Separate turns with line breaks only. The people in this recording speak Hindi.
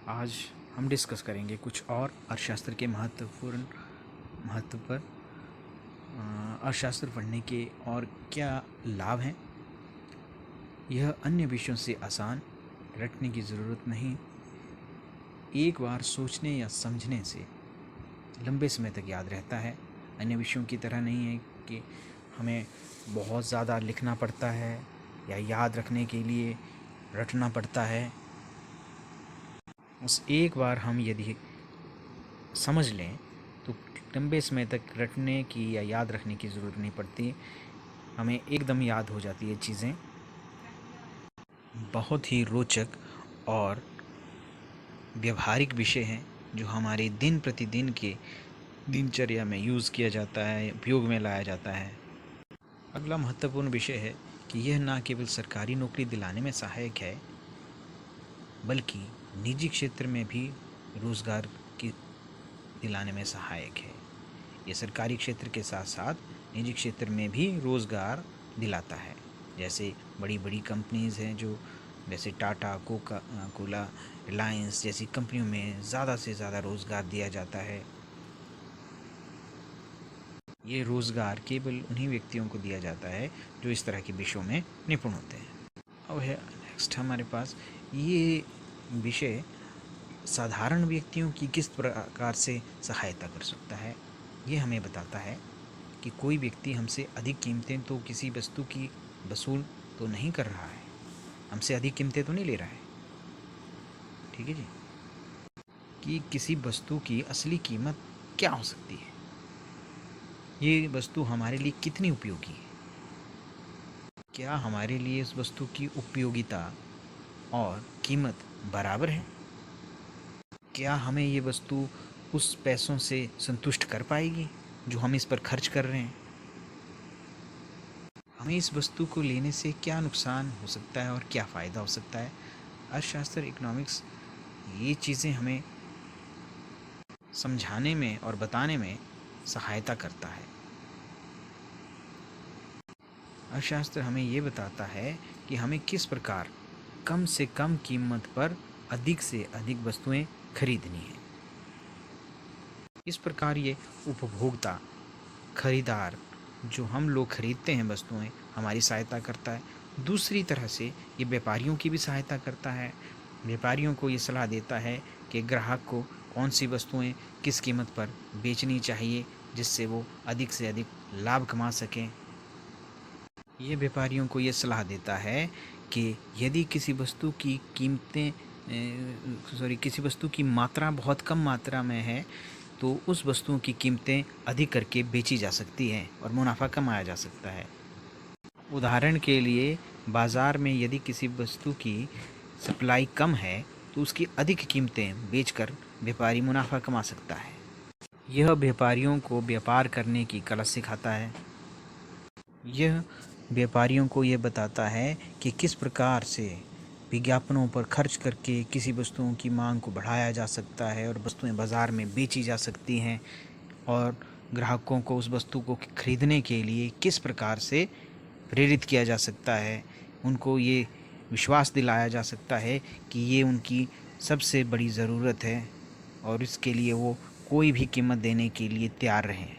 आज हम डिस्कस करेंगे कुछ और अर्थशास्त्र के महत्व पर। अर्थशास्त्र पढ़ने के और क्या लाभ हैं। यह अन्य विषयों से आसान, रटने की ज़रूरत नहीं। एक बार सोचने या समझने से लंबे समय तक याद रहता है। अन्य विषयों की तरह नहीं है कि हमें बहुत ज़्यादा लिखना पड़ता है या याद रखने के लिए रटना पड़ता है। उस एक बार हम यदि समझ लें तो लंबे समय तक रटने की या याद रखने की ज़रूरत नहीं पड़ती, हमें एकदम याद हो जाती है चीज़ें। बहुत ही रोचक और व्यवहारिक विषय हैं जो हमारे दिन प्रतिदिन के दिनचर्या में यूज़ किया जाता है, उपयोग में लाया जाता है। अगला महत्वपूर्ण विषय है कि यह न केवल सरकारी नौकरी दिलाने में सहायक है, बल्कि निजी क्षेत्र में भी रोज़गार की दिलाने में सहायक है। ये सरकारी क्षेत्र के साथ साथ निजी क्षेत्र में भी रोज़गार दिलाता है। जैसे बड़ी बड़ी कंपनीज़ हैं जो जैसे टाटा, कोला, रिलायंस जैसी कंपनियों में ज़्यादा से ज़्यादा रोज़गार दिया जाता है। ये रोज़गार केवल उन्हीं व्यक्तियों को दिया जाता है जो इस तरह के विषयों में निपुण होते हैं। अब है नेक्स्ट हमारे पास ये विषय साधारण व्यक्तियों की किस प्रकार से सहायता कर सकता है। ये हमें बताता है कि कोई व्यक्ति हमसे अधिक कीमतें तो किसी वस्तु की वसूल तो नहीं कर रहा है, हमसे अधिक कीमतें तो नहीं ले रहा है, ठीक है जी। कि किसी वस्तु की असली कीमत क्या हो सकती है, ये वस्तु हमारे लिए कितनी उपयोगी है, क्या हमारे लिए इस वस्तु की उपयोगिता और कीमत बराबर है, क्या हमें ये वस्तु उस पैसों से संतुष्ट कर पाएगी जो हम इस पर खर्च कर रहे हैं, हमें इस वस्तु को लेने से क्या नुकसान हो सकता है और क्या फ़ायदा हो सकता है। अर्थशास्त्र, इकोनॉमिक्स ये चीज़ें हमें समझाने में और बताने में सहायता करता है। अर्थशास्त्र हमें ये बताता है कि हमें किस प्रकार कम से कम कीमत पर अधिक से अधिक वस्तुएं खरीदनी है। इस प्रकार ये उपभोक्ता, खरीदार जो हम लोग खरीदते हैं वस्तुएं, हमारी सहायता करता है। दूसरी तरह से ये व्यापारियों की भी सहायता करता है। व्यापारियों को ये सलाह देता है कि ग्राहक को कौन सी वस्तुएं किस कीमत पर बेचनी चाहिए जिससे वो अधिक से अधिक लाभ कमा सकें। ये व्यापारियों को ये सलाह देता है कि यदि किसी वस्तु की किसी वस्तु की मात्रा बहुत कम मात्रा में है तो उस वस्तुओं की कीमतें अधिक करके बेची जा सकती हैं और मुनाफा कमाया जा सकता है। उदाहरण के लिए बाज़ार में यदि किसी वस्तु की सप्लाई कम है तो उसकी अधिक कीमतें बेचकर व्यापारी मुनाफा कमा सकता है। यह व्यापारियों को व्यापार करने की कला सिखाता है। यह व्यापारियों को ये बताता है कि किस प्रकार से विज्ञापनों पर खर्च करके किसी वस्तुओं की मांग को बढ़ाया जा सकता है और वस्तुएं बाज़ार में बेची जा सकती हैं और ग्राहकों को उस वस्तु को खरीदने के लिए किस प्रकार से प्रेरित किया जा सकता है। उनको ये विश्वास दिलाया जा सकता है कि ये उनकी सबसे बड़ी ज़रूरत है और इसके लिए वो कोई भी कीमत देने के लिए तैयार रहें।